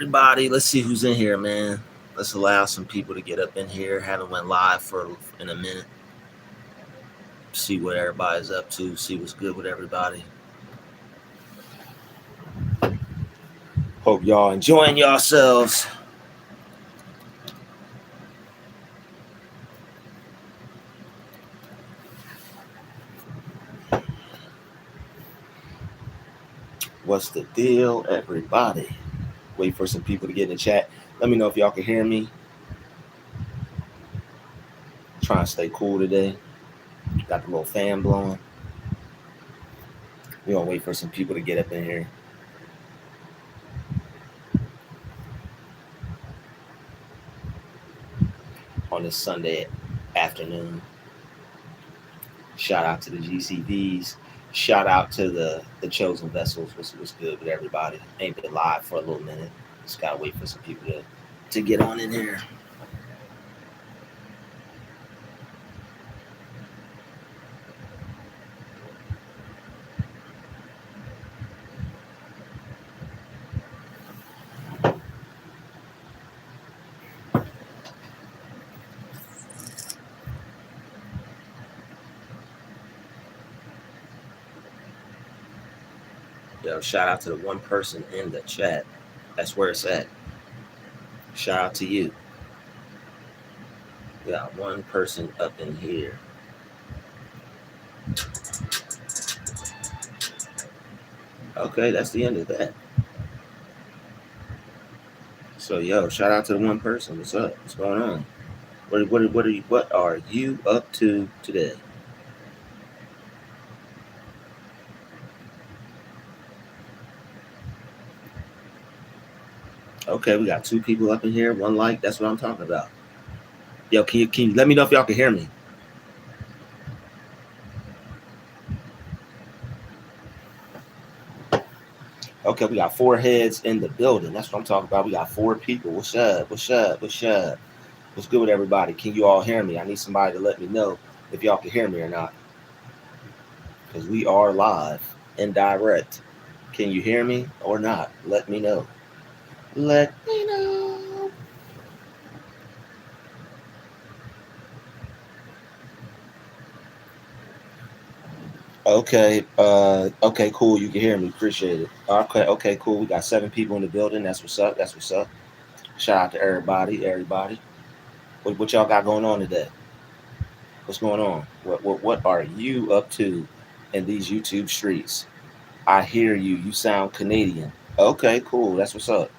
Everybody, let's see who's in here, man. Let's allow some people to get up in here. Haven't went live for in a minute. See what everybody's up to. See what's good with everybody. Hope y'all enjoying yourselves. What's the deal, everybody? Wait for some people to get in the chat. Let me know if y'all can hear me. Trying to stay cool today. Got the little fan blowing. We're gonna wait for some people to get up in here. On this Sunday afternoon. Shout out to the GCVs. Shout out to the chosen vessels. What's good with everybody? Ain't been live for a little minute. Just gotta wait for some people to get on in here. Yo, shout out to the one person in the chat. That's where it's at. Shout out to you. We got one person up in here. Okay, that's the end of that. So yo, shout out to the one person. What's up? What's going on? What are you up to today? Okay, we got 2 people up in here. 1 like. That's what I'm talking about. Yo, can you let me know if y'all can hear me? Okay, we got 4 heads in the building. That's what I'm talking about. We got 4 people. What's up? What's up? What's up? What's good with everybody? Can you all hear me? I need somebody to let me know if y'all can hear me or not. Because we are live and direct. Can you hear me or not? Let me know. Let me know. Okay. Okay, cool. You can hear me. Appreciate it. Okay, cool. We got 7 people in the building. That's what's up. That's what's up. Shout out to everybody. What y'all got going on today? What's going on? What are you up to in these YouTube streets? I hear you. You sound Canadian. Okay, cool. That's what's up.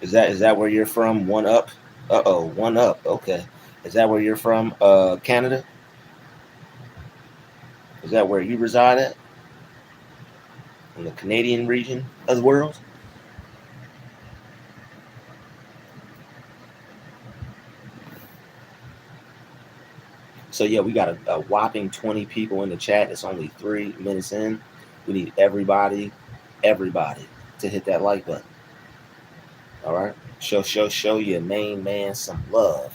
Is that where you're from? One up. One up. Okay. Is that where you're from? Canada? Is that where you reside at? In the Canadian region of the world? So yeah, we got a whopping 20 people in the chat. It's only 3 minutes in. We need everybody to hit that like button. All right. Show your main man some love.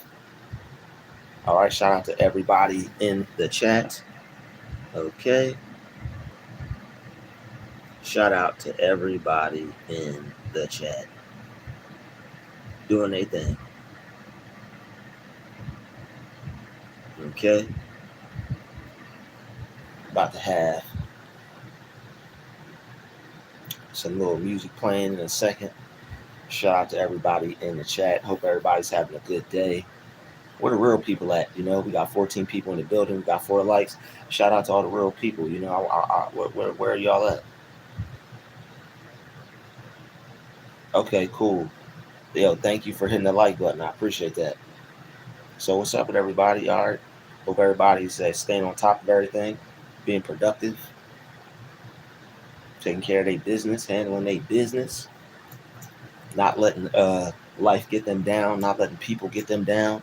All right. Shout out to everybody in the chat. Okay. Shout out to everybody in the chat. Doing their thing. Okay. About to have some little music playing in a second. Shout out to everybody in the chat. Hope everybody's having a good day. Where the real people at? You know, we got 14 people in the building. We got 4 likes. Shout out to all the real people. You know, where are y'all at? Okay, cool. Yo, thank you for hitting the like button. I appreciate that. So what's up with everybody? All right. Hope everybody's staying on top of everything, being productive, taking care of their business, handling their business, not letting life get them down, not letting people get them down.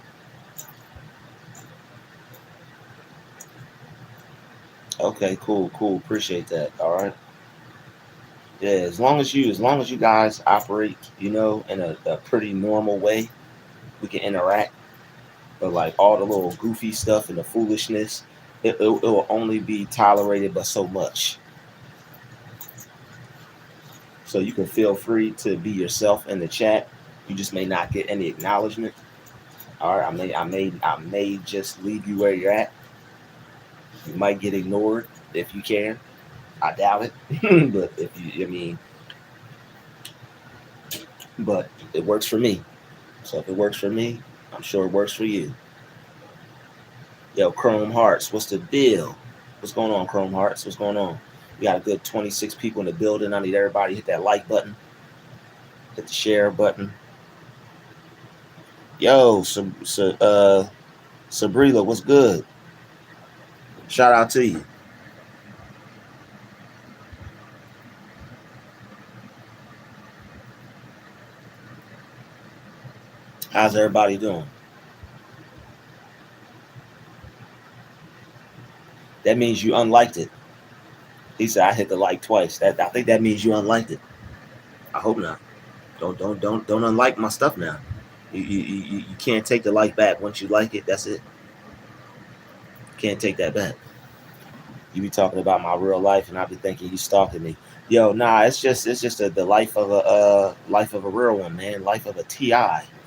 Okay, cool. Appreciate that. All right. Yeah, as long as you guys operate, you know, in a pretty normal way, we can interact. But like all the little goofy stuff and the foolishness, it will only be tolerated but so much. So you can feel free to be yourself in the chat. You just may not get any acknowledgement. All right, I may just leave you where you're at. You might get ignored if you can. I doubt it, but if you, I mean, but it works for me. So if it works for me, I'm sure it works for you. Yo, Chrome Hearts, what's the deal? What's going on, Chrome Hearts? What's going on? We got a good 26 people in the building. I need everybody to hit that like button, hit the share button. Yo, Sabrina, what's good? Shout out to you. How's everybody doing? That means you unliked it. He said I hit the like twice. I think that means you unliked it. I hope not. Don't unlike my stuff now. You can't take the like back once you like it. That's it. Can't take that back. You be talking about my real life, and I be thinking you stalking me. Yo, nah, it's just the life of a real one, man. Life of a Ti.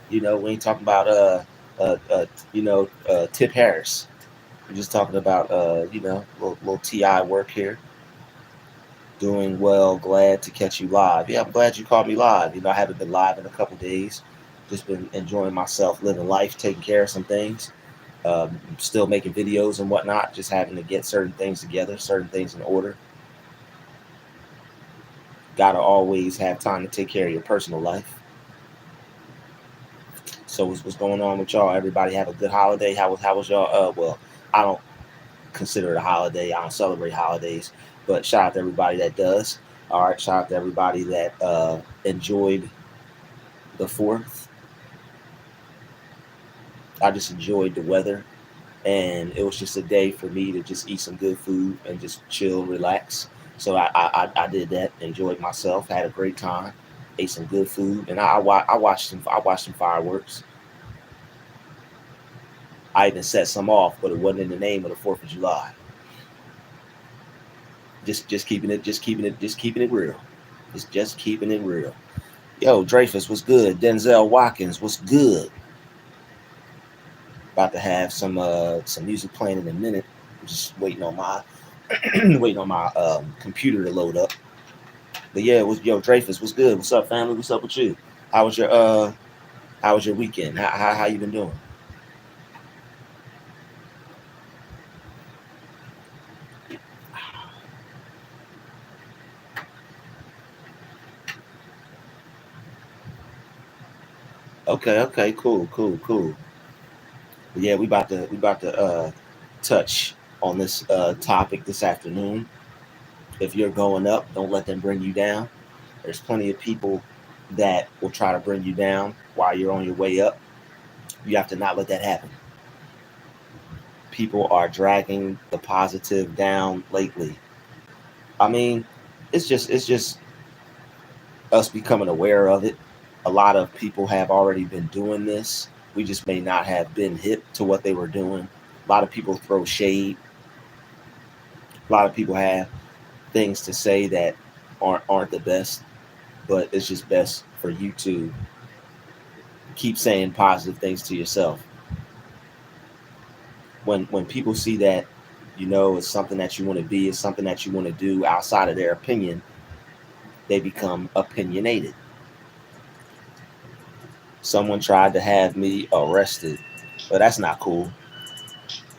You know, we ain't talking about Tip Harris. We're just talking about little Ti work here. Doing well, glad to catch you live. Yeah, I'm glad you caught me live. You know, I haven't been live in a couple days. Just been enjoying myself, living life, taking care of some things. Still making videos and whatnot. Just having to get certain things together, certain things in order. Gotta always have time to take care of your personal life. So what's going on with y'all? Everybody have a good holiday. How was y'all? Well, I don't consider it a holiday. I don't celebrate holidays, but shout out to everybody that does. All right, shout out to everybody that enjoyed the 4th. I just enjoyed the weather, and it was just a day for me to just eat some good food and just chill, relax. So I did that, enjoyed myself, had a great time, ate some good food, and I watched some fireworks. I even set some off, but it wasn't in the name of the 4th of July. Just keeping it real. It's just keeping it real. Yo, Dreyfus, what's good? Denzel Watkins, what's good? About to have some music playing in a minute. I'm just waiting on my computer to load up. But yeah, Dreyfus, what's good? What's up, family? What's up with you? How was your weekend? How you been doing? Okay, cool. But yeah, we about to touch on this topic this afternoon. If you're going up, don't let them bring you down. There's plenty of people that will try to bring you down while you're on your way up. You have to not let that happen. People are dragging the positive down lately. I mean, it's just us becoming aware of it. A lot of people have already been doing this. We just may not have been hip to what they were doing. A lot of people throw shade. A lot of people have things to say that aren't the best, but it's just best for you to keep saying positive things to yourself. When people see that, it's something that you want to be, it's something that you want to do outside of their opinion, they become opinionated. Someone tried to have me arrested, but that's not cool.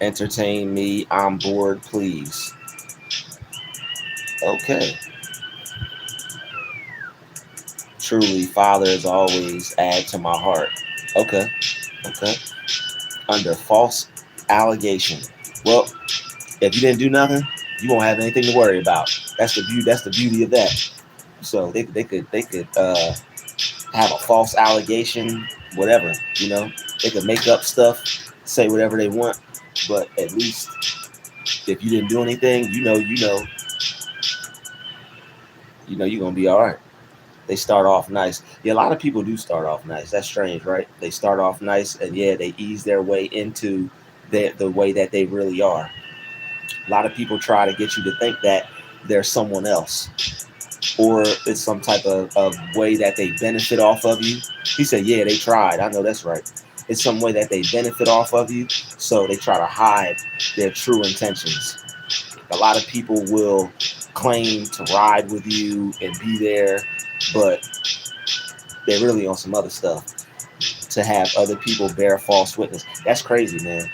Entertain me, I'm bored, please. Okay. Truly, Father is always add to my heart. Okay. Under false allegation. Well, if you didn't do nothing, you won't have anything to worry about. That's the beauty of that. So they could have a false allegation, whatever. They could make up stuff, say whatever they want, but at least if you didn't do anything, you're gonna be all right. They start off nice. Yeah, a lot of people do start off nice. That's strange, right? They start off nice, and yeah, they ease their way into the way that they really are. A lot of people try to get you to think that they're someone else. or it's some type of way that they benefit off of you. He said, yeah, they tried. I know that's right. It's some way that they benefit off of you, so they try to hide their true intentions. A lot of people will claim to ride with you and be there, but they're really on some other stuff to have other people bear false witness. That's crazy, man.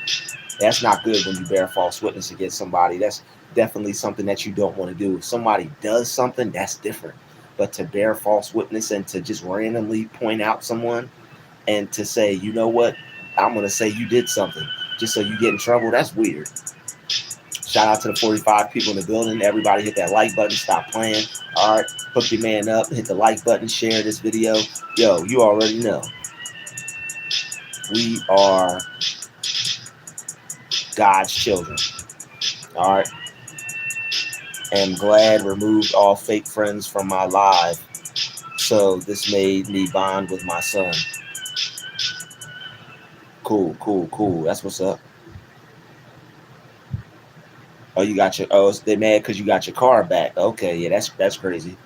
That's not good when you bear false witness against somebody. That's definitely something that you don't want to do. If somebody does something, that's different. But to bear false witness and to just randomly point out someone and to say, you know what, I'm going to say you did something just so you get in trouble, that's weird. Shout out to the 45 people in the building. Everybody hit that like button. Stop playing. All right. Hook your man up. Hit the like button. Share this video. Yo, you already know. We are God's children. All right. Am glad removed all fake friends from my life. So this made me bond with my son. Cool, cool, cool. That's what's up. Oh, you got your they mad because you got your car back. Okay, yeah, that's crazy.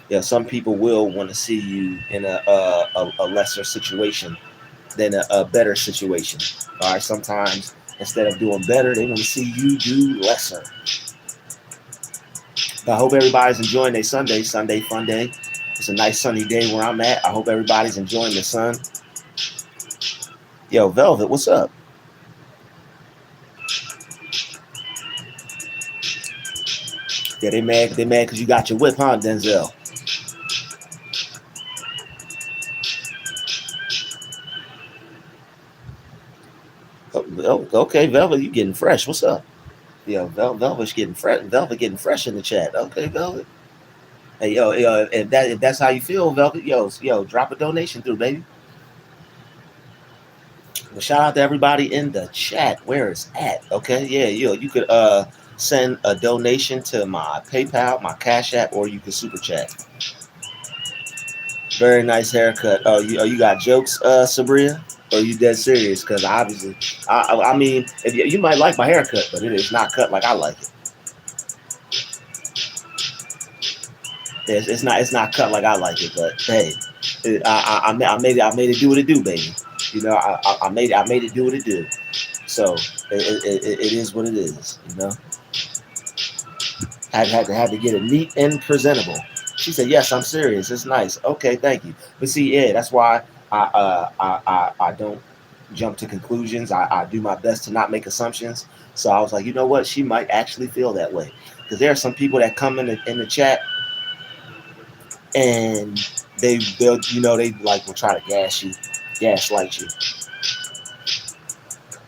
Yeah, some people will want to see you in a lesser situation than a better situation. All right, sometimes instead of doing better, they want to see you do lesser. I hope everybody's enjoying their Sunday. Sunday fun day. It's a nice sunny day where I'm at. I hope everybody's enjoying the sun. Yo, Velvet, what's up? Yeah, they mad because you got your whip, huh, Denzel? Oh, okay, Velvet, you getting fresh. What's up? Yo, Velvet's getting fresh. Velvet getting fresh in the chat. Okay, Velvet. Hey, yo, if that's how you feel, Velvet, yo, drop a donation through, baby. Well, shout out to everybody in the chat where it's at. Okay, yeah, you could send a donation to my PayPal, my Cash App, or you could super chat. Very nice haircut. You got jokes, Sabria? Or you dead serious? Because obviously, I mean, if you might like my haircut, but it is not cut like I like it. It's not cut like I like it, but hey, I made it do what it do, baby. You know, I made it do what it do. So it is what it is. You know, I had to get it neat and presentable. She said, "Yes, I'm serious. It's nice. Okay, thank you." But see, yeah, that's why I don't jump to conclusions. I do my best to not make assumptions. So I was like, you know what? She might actually feel that way because there are some people that come in the chat and they'll they like will try to gaslight you.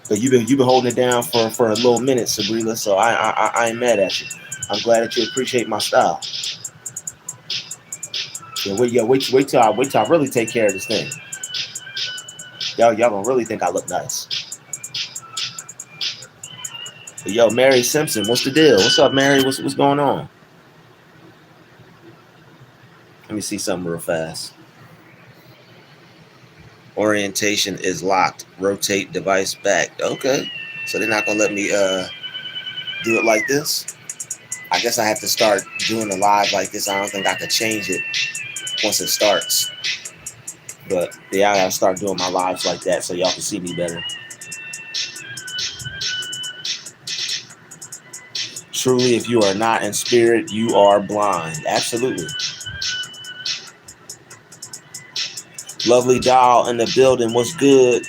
But you've been holding it down for a little minute, Sabrina. So I ain't mad at you. I'm glad that you appreciate my style. Yeah, wait till I really take care of this thing. Y'all gonna really think I look nice. But yo, Mary Simpson, what's the deal? What's up, Mary? What's going on? Let me see something real fast. Orientation is locked. Rotate device back. Okay. So they're not gonna let me do it like this. I guess I have to start doing a live like this. I don't think I could change it once it starts. But yeah, I gotta start doing my lives like that so y'all can see me better. Truly, if you are not in spirit, you are blind. Absolutely. Lovely doll in the building. What's good?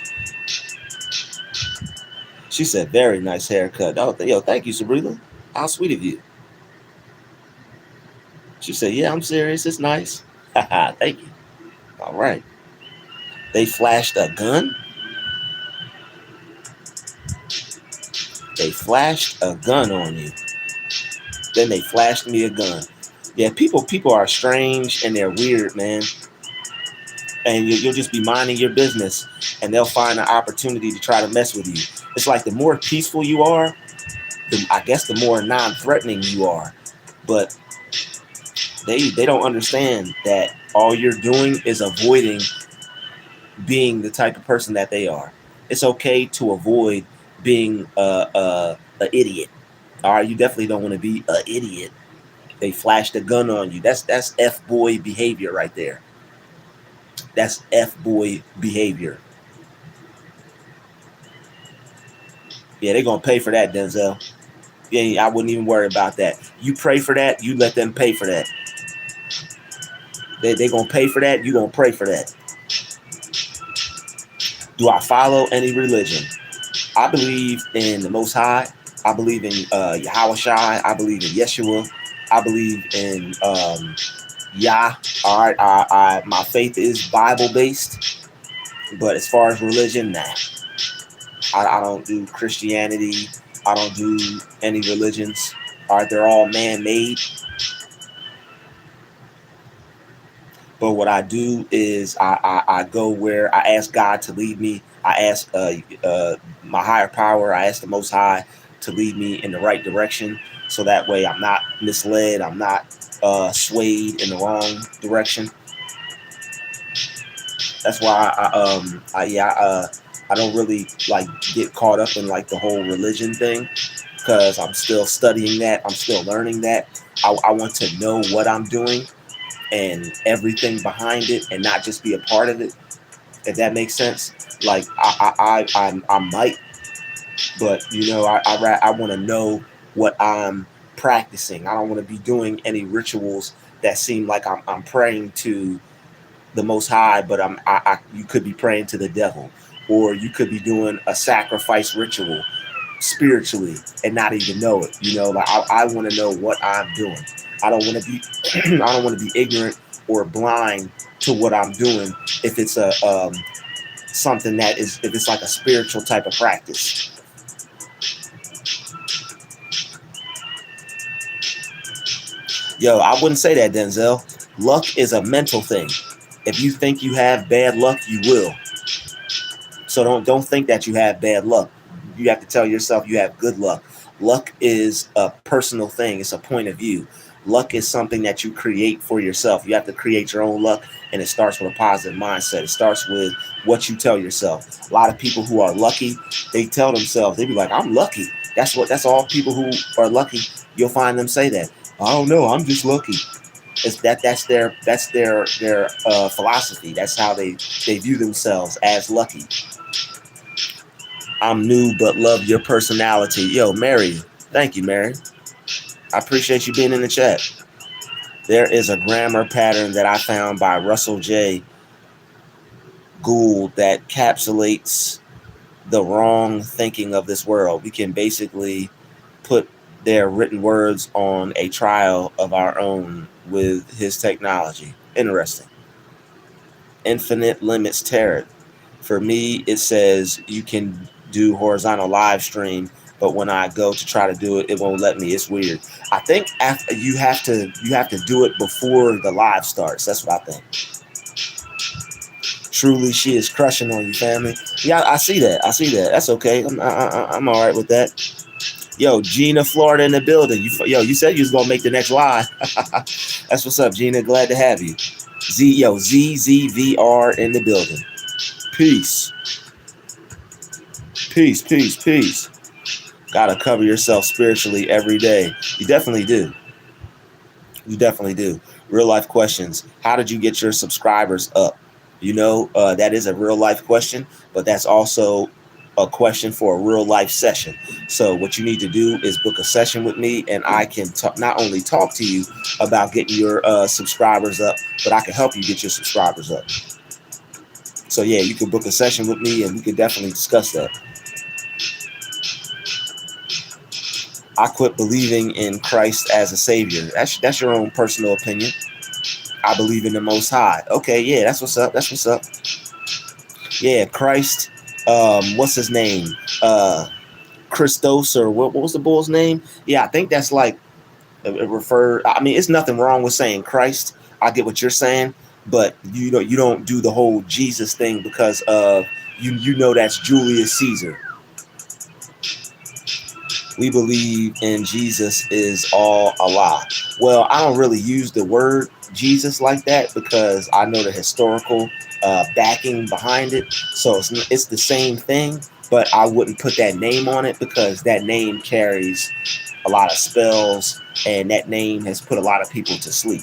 She said, very nice haircut. Oh, yo, thank you, Sabrina. How sweet of you. She said, yeah, I'm serious. It's nice. Thank you. All right. They flashed a gun? They flashed a gun on you. Then they flashed me a gun. Yeah, people are strange and they're weird, man. And you'll just be minding your business and they'll find an opportunity to try to mess with you. It's like the more peaceful you are, I guess the more non-threatening you are. But they don't understand that all you're doing is avoiding being the type of person that they are. It's okay to avoid being an idiot. All right, you definitely don't want to be an idiot. They flashed a gun on you. That's F-boy behavior right there. That's F-boy behavior. Yeah, they're going to pay for that, Denzel. Yeah, I wouldn't even worry about that. You pray for that, you let them pay for that. They're going to pay for that, you're going to pray for that. Do I follow any religion? I believe in the Most High. I believe in Yahushua. I believe in Yeshua. I believe in Yah. All right, my faith is Bible based, but as far as religion, nah. I don't do Christianity. I don't do any religions. All right, they're all man-made. But what I do is I go where I ask God to lead me. I ask my higher power. I ask the Most High to lead me in the right direction, so that way I'm not misled. I'm not swayed in the wrong direction. That's why I don't really like get caught up in like the whole religion thing, because I'm still studying that. I'm still learning that. I want to know what I'm doing and everything behind it, and not just be a part of it. If that makes sense. Like I might, but I want to know what I'm practicing. I don't want to be doing any rituals that seem like I'm praying to the Most High, but you could be praying to the devil, or you could be doing a sacrifice ritual spiritually and not even know it. Like I want to know what I'm doing. I don't want to be I don't want to be ignorant or blind to what I'm doing if it's a something that is, if it's like a spiritual type of practice. Yo, I wouldn't say that, Denzel. Luck is a mental thing. If you think you have bad luck, you will. So don't think that you have bad luck. You have to tell yourself you have good luck. Luck is a personal thing. It's a point of view. Luck is something that you create for yourself. You have to create your own luck, and it starts with a positive mindset. It starts with what you tell yourself. A lot of people who are lucky, they tell themselves, they be like, I'm lucky. That's all people who are lucky, you'll find them say that. I don't know, I'm just lucky. That's their philosophy. That's how they view themselves, as lucky. I'm new but love your personality. Yo, Mary, thank you, Mary. I appreciate you being in the chat. There is a grammar pattern that I found by Russell J. Gould that encapsulates the wrong thinking of this world. We can basically put their written words on a trial of our own with his technology. Interesting. Infinite limits tarot. For me, it says you can do horizontal live stream, but when I go to try to do it, it won't let me. It's weird. I think after you have to do it before the live starts. That's what I think. Truly, she is crushing on you, family. Yeah, I see that. That's okay. I'm all right with that. Yo, Gina, Florida in the building. You said you was gonna make the next live. That's what's up, Gina. Glad to have you. ZZVR in the building. Peace. Peace. Gotta cover yourself spiritually every day. You definitely do. Real life questions. How did you get your subscribers up? That is a real life question, but that's also a question for a real life session. So what you need to do is book a session with me, and I can not only talk to you about getting your subscribers up, but I can help you get your subscribers up. So yeah, you can book a session with me, and we can definitely discuss that. I quit believing in Christ as a savior. That's your own personal opinion. I believe in the Most High. Okay, yeah, that's what's up. Yeah, Christ. What's his name? Christos, or what was the bull's name? Yeah, I think that's like I mean, it's nothing wrong with saying Christ. I get what you're saying, but you don't do the whole Jesus thing, because that's Julius Caesar. We believe in Jesus is all Allah. Well, I don't really use the word Jesus like that, because I know the historical backing behind it. So it's the same thing, but I wouldn't put that name on it, because that name carries a lot of spells, and that name has put a lot of people to sleep.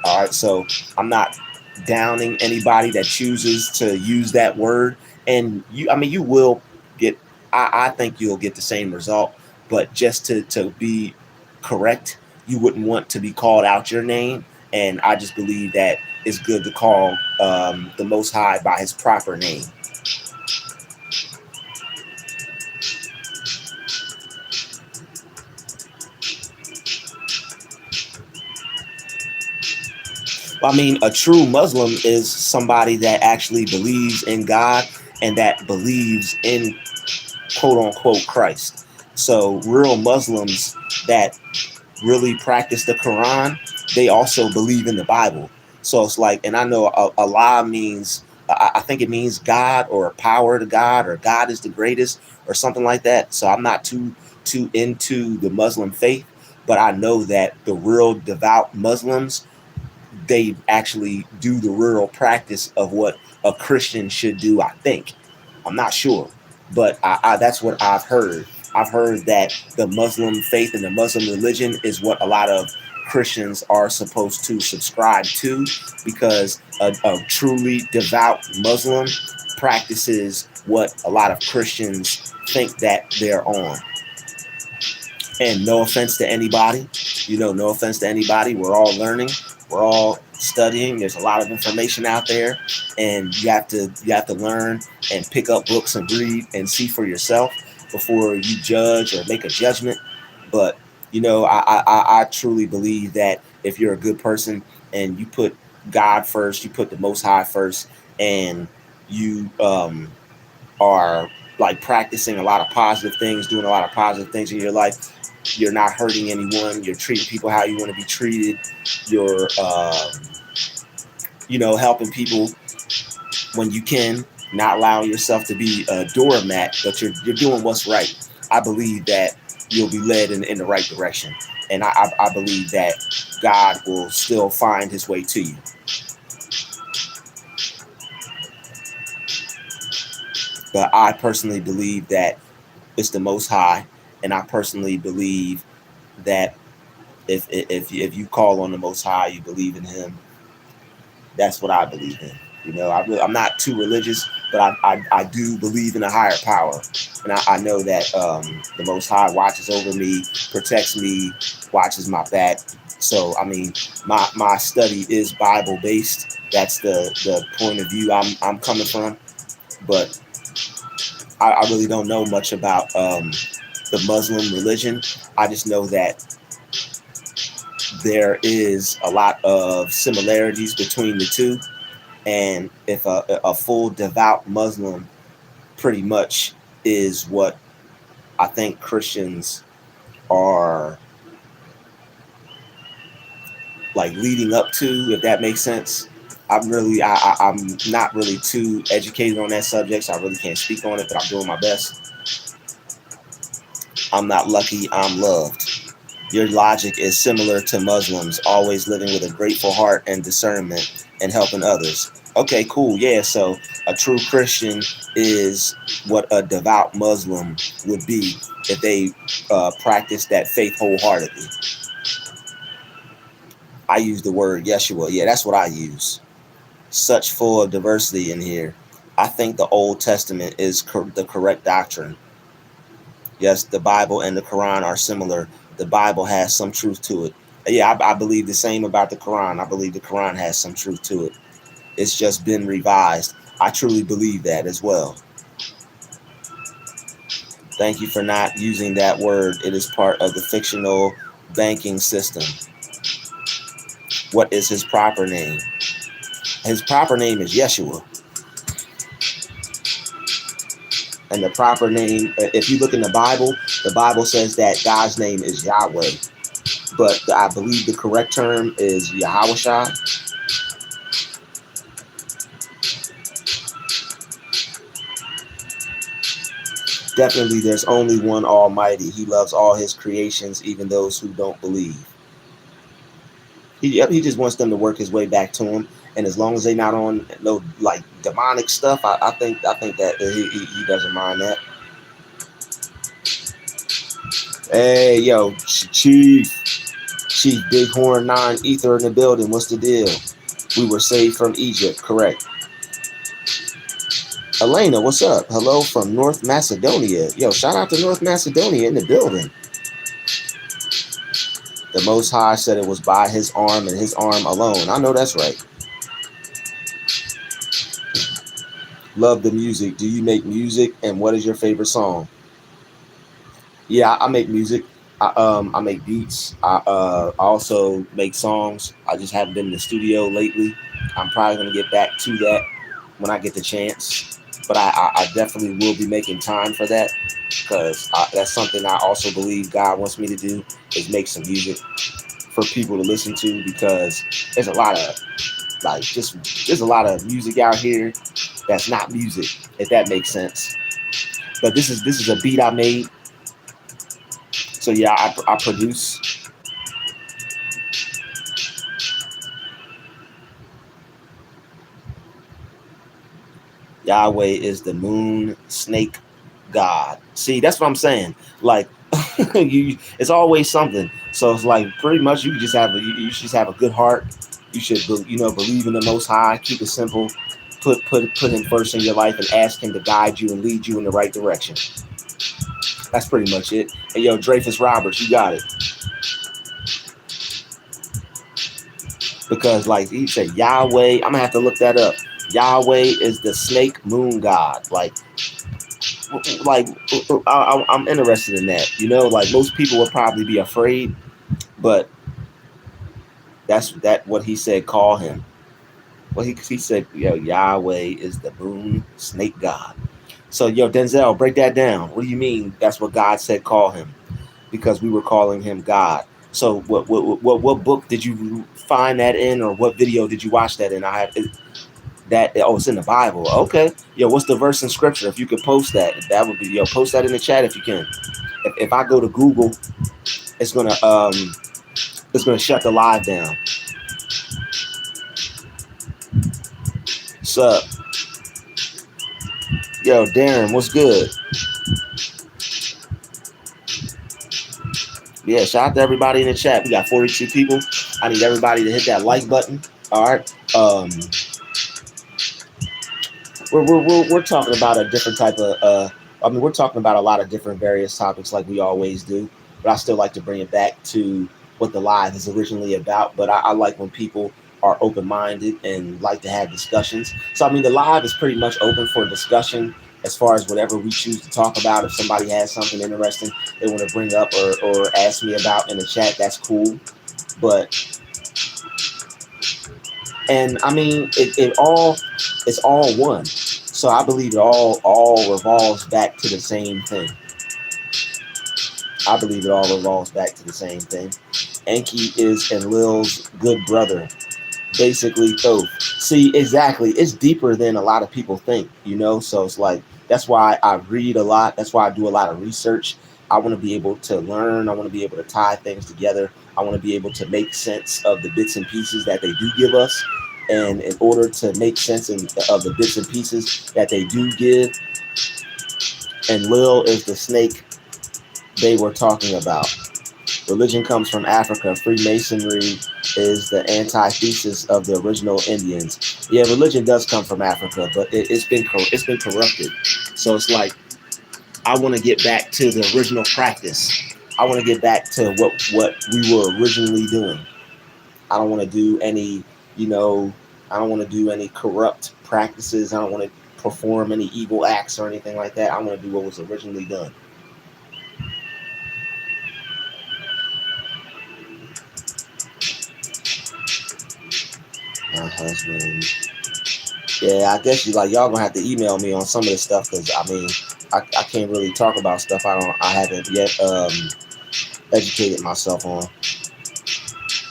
All right, so I'm not downing anybody that chooses to use that word. And you will get, I think you'll get the same result, but just to be correct, you wouldn't want to be called out your name. And I just believe that it's good to call the Most High by his proper name. I mean, a true Muslim is somebody that actually believes in God and that believes in quote unquote Christ. So real Muslims that really practice the Quran, they also believe in the Bible. So it's like, and I know Allah means, I think it means God or power to God or God is the greatest or something like that. So I'm not too into the Muslim faith, but I know that the real devout Muslims, they actually do the real practice of what a Christian should do, I think. I'm not sure, but that's what I've heard. I've heard that the Muslim faith and the Muslim religion is what a lot of Christians are supposed to subscribe to, because a truly devout Muslim practices what a lot of Christians think that they're on. And no offense to anybody, no offense to anybody. We're all learning. We're all studying. There's a lot of information out there, and you have to learn and pick up books and read and see for yourself before you judge or make a judgment. But I truly believe that if you're a good person and you put God first, you put the Most High first, and you are like practicing a lot of positive things, doing a lot of positive things in your life, you're not hurting anyone, you're treating people how you want to be treated, you're helping people when you can, not allowing yourself to be a doormat, but you're doing what's right. I believe that you'll be led in the right direction, and I believe that God will still find his way to you. But I personally believe that it's the Most High, and I personally believe that if you call on the Most High, you believe in him. That's what I believe in. I'm not too religious, but I do believe in a higher power, and I know that the Most High watches over me, protects me, watches my back. So I mean, my study is Bible based. That's the point of view I'm coming from. But I really don't know much about the Muslim religion. I just know that there is a lot of similarities between the two. And if a full devout Muslim pretty much is what I think Christians are like leading up to, if that makes sense. I'm not really too educated on that subject, so I really can't speak on it, but I'm doing my best. I'm not lucky, I'm loved. Your logic is similar to Muslims, always living with a grateful heart and discernment and helping others. Okay, cool. Yeah, so a true Christian is what a devout Muslim would be if they practice that faith wholeheartedly. I use the word Yeshua. Yeah, that's what I use. Such full of diversity in here. I think the Old Testament is the correct doctrine. Yes, the Bible and the Quran are similar. The Bible has some truth to it. Yeah, I believe the same about the Quran. I believe the Quran has some truth to it. It's just been revised. I truly believe that as well. Thank you for not using that word. It is part of the fictional banking system. What is his proper name? His proper name is Yeshua. And the proper name, if you look in the Bible says that God's name is Yahweh. But I believe the correct term is Yahawashai. Definitely, there's only one Almighty. He loves all his creations, even those who don't believe. He just wants them to work his way back to him. And as long as they're not on no like demonic stuff, I think that he doesn't mind that. Hey, yo, Chief Bighorn 9 Ether in the building. What's the deal? We were saved from Egypt, correct. Elena, what's up? Hello from North Macedonia. Yo, shout out to North Macedonia in the building. The Most High said it was by his arm and his arm alone. I know that's right. Love the music. Do you make music? And what is your favorite song? Yeah, I make music. I make beats. I also make songs. I just haven't been in the studio lately. I'm probably gonna get back to that when I get the chance. But I definitely will be making time for that, because that's something I also believe God wants me to do, is make some music for people to listen to, because there's a lot of there's a lot of music out here that's not music, if that makes sense. But this is a beat I made. So yeah, I produce. Yahweh is the moon snake god. See, that's what I'm saying. Like, it's always something. So it's like pretty much you just have you should just have a good heart. You should believe in the Most High. Keep it simple. Put him first in your life and ask him to guide you and lead you in the right direction. That's pretty much it. And yo, Dreyfus Roberts, you got it. Because like he said, Yahweh, I'm gonna have to look that up. Yahweh is the snake moon god. I'm interested in that. Like most people would probably be afraid, but that's what he said. Call him. Well, he said, Yahweh is the moon snake god. So, Denzel, break that down. What do you mean? That's what God said. Call him, because we were calling him God. So, what book did you find that in, or what video did you watch that in? I have that. Oh, it's in the Bible. Okay. What's the verse in Scripture? If you could post that, that would be. Post that in the chat if you can. If I go to Google, it's gonna shut the live down. Sup? Yo, Darren, what's good? Yeah, shout out to everybody in the chat. We got 42 people. I need everybody to hit that like button. All right. We're talking about a different type of we're talking about a lot of different various topics like we always do, but I still like to bring it back to what the live is originally about. But I like when people are open-minded and like to have discussions. So the live is pretty much open for discussion as far as whatever we choose to talk about. If somebody has something interesting they want to bring up or ask me about in the chat, that's cool. But it's all one. So I believe it all revolves back to the same thing. I believe it all revolves back to the same thing. Enki is Enlil's good brother. Basically, see, exactly. It's deeper than a lot of people think, So it's like, that's why I read a lot. That's why I do a lot of research. I want to be able to learn. I want to be able to tie things together. I want to be able to make sense of the bits and pieces that they do give us. And in order to make sense of the bits and pieces that they do give, Enlil is the snake they were talking about. Religion comes from Africa. Freemasonry is the antithesis of the original Indians. Yeah, religion does come from Africa, but it's been corrupted. So it's like, I want to get back to the original practice. I want to get back to what we were originally doing. I don't want to do any, I don't want to do any corrupt practices. I don't want to perform any evil acts or anything like that. I want to do what was originally done. My husband. Yeah, I guess y'all gonna have to email me on some of this stuff, because I can't really talk about stuff I haven't yet educated myself on.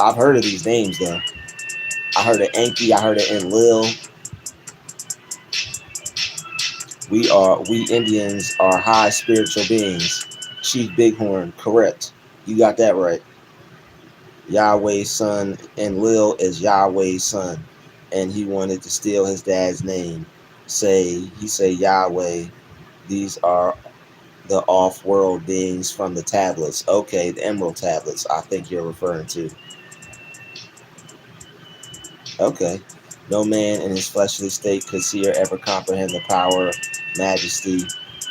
I've heard of these names though. I heard of Enki. I heard of Enlil. We Indians are high spiritual beings. Chief Bighorn, correct. You got that right. Yahweh's son, Enlil is Yahweh's son, and he wanted to steal his dad's name. He say Yahweh. These are The off-world beings from the tablets. Okay, the emerald tablets, I think you're referring to. Okay. No man in his fleshly state could see or ever comprehend the power, majesty,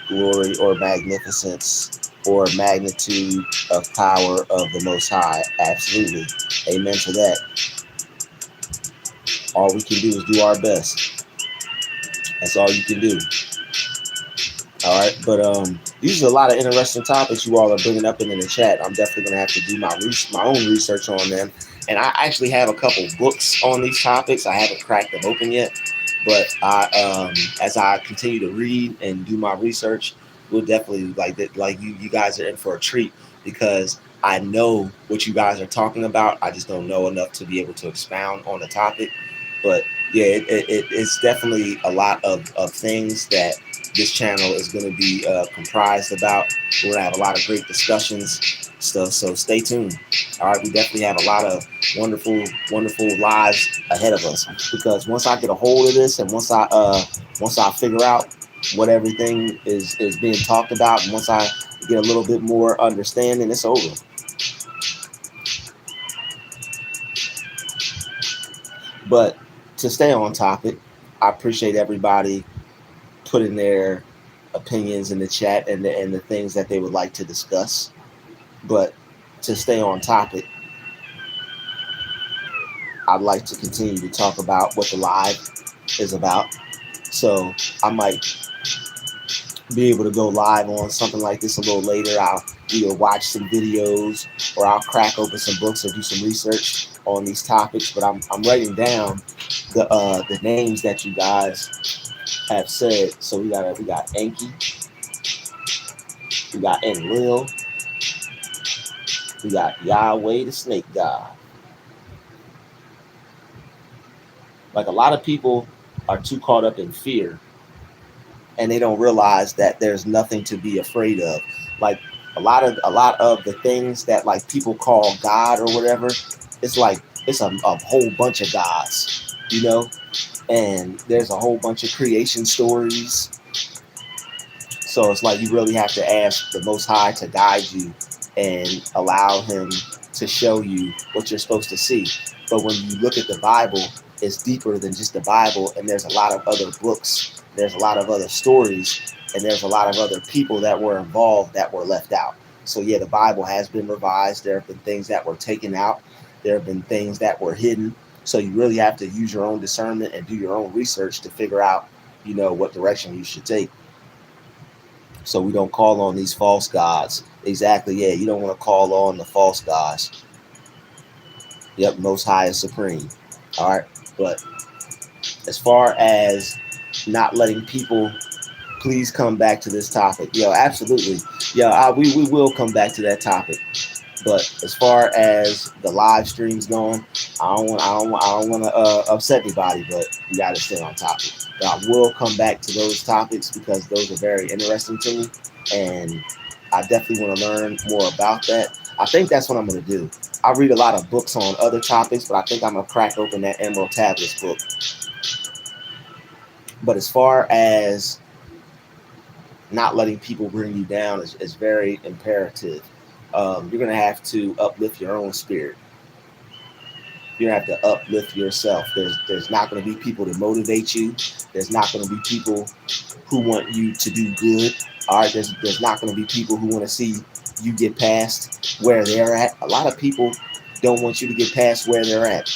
glory, or magnificence, or magnitude of power of the Most High. Absolutely. Amen to that. All we can do is do our best. That's all you can do. All right, but these are a lot of interesting topics you all are bringing up in the chat. I'm definitely gonna have to do my own research on them, and I actually have a couple books on these topics. I haven't cracked them open yet, but as I continue to read and do my research, we'll definitely like you guys are in for a treat, because I know what you guys are talking about. I just don't know enough to be able to expound on the topic, but yeah, it's definitely a lot of things that this channel is going to be comprised about. We're going to have a lot of great discussions stuff, so stay tuned. All right, we definitely have a lot of wonderful lives ahead of us, because once I get a hold of this, and once I figure out what everything is being talked about, and once I get a little bit more understanding, it's over. But to stay on topic, I appreciate everybody putting their opinions in the chat and the things that they would like to discuss. But to stay on topic, I'd like to continue to talk about what the live is about. So I might be able to go live on something like this a little later. I'll either watch some videos, or I'll crack open some books or do some research on these topics. But I'm writing down the names that you guys have said. So we got Enki, we got Enlil, we got Yahweh the Snake God. Like, a lot of people are too caught up in fear, and they don't realize that there's nothing to be afraid of. Like, a lot of the things that like people call God or whatever, it's like it's a whole bunch of gods, you know, and there's a whole bunch of creation stories. So it's like you really have to ask the Most High to guide you and allow him to show you what you're supposed to see. But when you look at the Bible, it's deeper than just the Bible, and there's a lot of other books, there's a lot of other stories, and there's a lot of other people that were involved that were left out. So yeah, the Bible has been revised. There have been things that were taken out. There have been things that were hidden. So you really have to use your own discernment and do your own research to figure out, you know, what direction you should take. So we don't call on these false gods. Exactly, yeah. You don't want to call on the false gods. Yep, Most High is supreme. All right, but as far as not letting people, please come back to this topic. Yo, absolutely. Yo, we will come back to that topic. But as far as the live streams going, I don't want to upset anybody, but you got to stay on topic. But I will come back to those topics because those are very interesting to me, and I definitely want to learn more about that. I think that's what I'm going to do. I read a lot of books on other topics, but I think I'm going to crack open that Emerald Tablets book. But as far as not letting people bring you down is very imperative. You're going to have to uplift your own spirit. You're going to have to uplift yourself. There's not going to be people to motivate you. There's not going to be people who want you to do good. All right, there's not going to be people who want to see you get past where they're at. A lot of people don't want you to get past where they're at.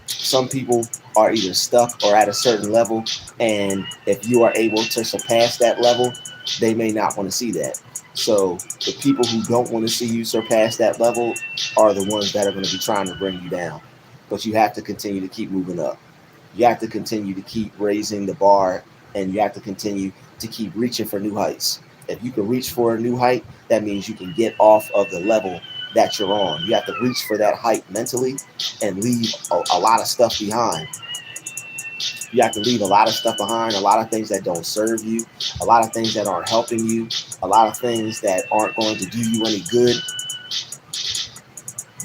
Some people are either stuck or at a certain level, and if you are able to surpass that level, they may not want to see that. So the people who don't want to see you surpass that level are the ones that are going to be trying to bring you down. But you have to continue to keep moving up. You have to continue to keep raising the bar, and you have to continue to keep reaching for new heights. If you can reach for a new height, that means you can get off of the level that you're on. You have to reach for that height mentally and leave a lot of stuff behind. You have to leave a lot of stuff behind, a lot of things that don't serve you, a lot of things that aren't helping you, a lot of things that aren't going to do you any good.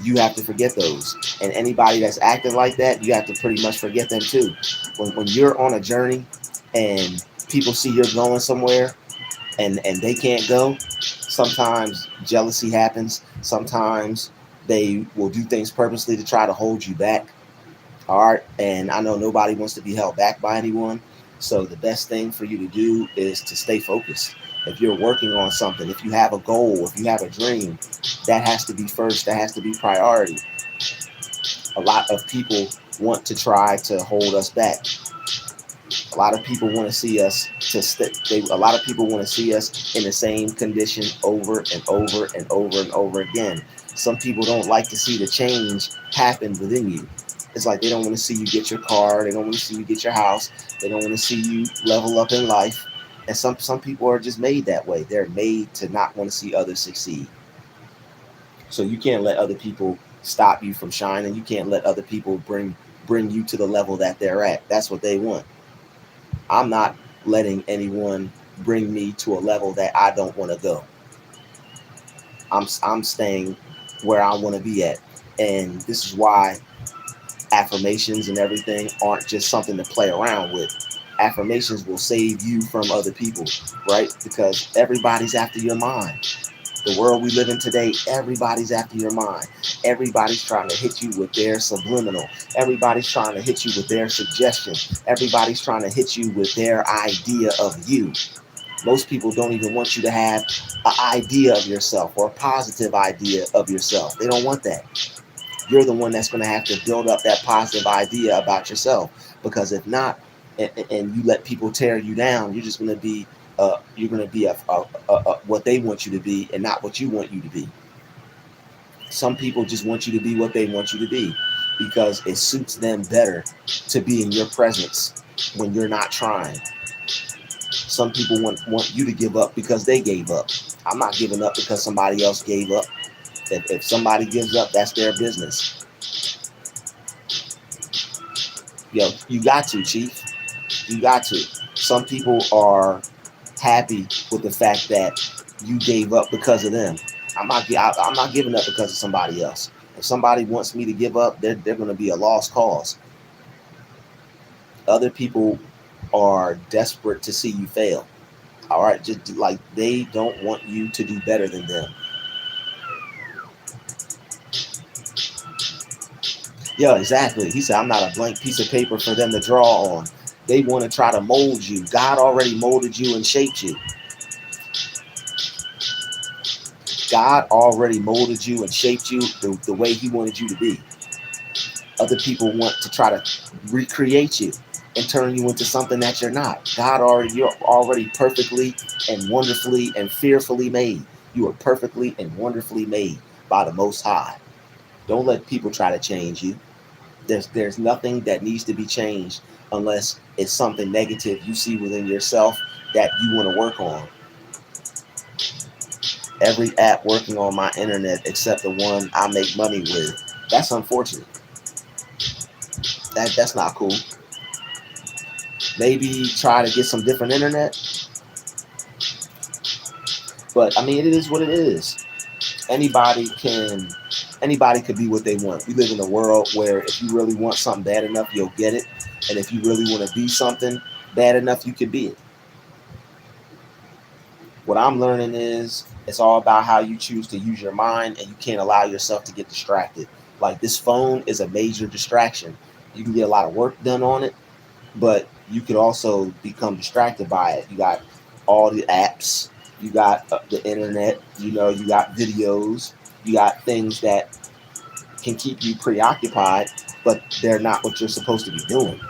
You have to forget those. And anybody that's acting like that, you have to pretty much forget them too. When you're on a journey and people see you're going somewhere, and they can't go, sometimes jealousy happens. Sometimes they will do things purposely to try to hold you back. All right. And I know nobody wants to be held back by anyone. So the best thing for you to do is to stay focused. If you're working on something, if you have a goal, if you have a dream, that has to be first. That has to be priority. A lot of people want to try to hold us back. A lot of people want to see us a lot of people want to see us in the same condition over and over and over and over again. Some people don't like to see the change happen within you. It's like they don't want to see you get your car, they don't want to see you get your house, they don't want to see you level up in life. And some people are just made that way. They're made to not want to see others succeed. So you can't let other people stop you from shining. You can't let other people bring you to the level that they're at. That's what they want. I'm not letting anyone bring me to a level that I don't want to go. I'm staying where I want to be at. And this is why affirmations and everything aren't just something to play around with. Affirmations will save you from other people, right? Because everybody's after your mind. The world we live in today, everybody's after your mind. Everybody's trying to hit you with their subliminal. Everybody's trying to hit you with their suggestion. Everybody's trying to hit you with their idea of you. Most people don't even want you to have an idea of yourself or a positive idea of yourself. They don't want that. You're the one that's going to have to build up that positive idea about yourself. Because if not, and you let people tear you down, you're just going to be what they want you to be and not what you want you to be. Some people just want you to be what they want you to be because it suits them better to be in your presence when you're not trying. Some people want you to give up because they gave up. I'm not giving up because somebody else gave up. If somebody gives up, that's their business. Yo, you got to, Chief. You got to. Some people are happy with the fact that you gave up because of them. I'm not giving up because of somebody else. If somebody wants me to give up, they're going to be a lost cause. Other people are desperate to see you fail. All right, just like they don't want you to do better than them. Yeah, exactly. He said, I'm not a blank piece of paper for them to draw on. They want to try to mold you. God already molded you and shaped you. God already molded you and shaped you the way he wanted you to be. Other people want to try to recreate you and turn you into something that you're not. You're already perfectly and wonderfully and fearfully made. You are perfectly and wonderfully made by the Most High. Don't let people try to change you. There's nothing that needs to be changed unless it's something negative you see within yourself that you want to work on. Every app working on my internet except the one I make money with. That's unfortunate. That's not cool. Maybe try to get some different internet. But I mean, it is what it is. Anybody could be what they want. We live in a world where if you really want something bad enough, you'll get it. And if you really want to be something bad enough, you can be it. What I'm learning is it's all about how you choose to use your mind, and you can't allow yourself to get distracted. Like, this phone is a major distraction. You can get a lot of work done on it, but you could also become distracted by it. You got all the apps, you got the internet, you got videos, you got things that can keep you preoccupied, but they're not what you're supposed to be doing.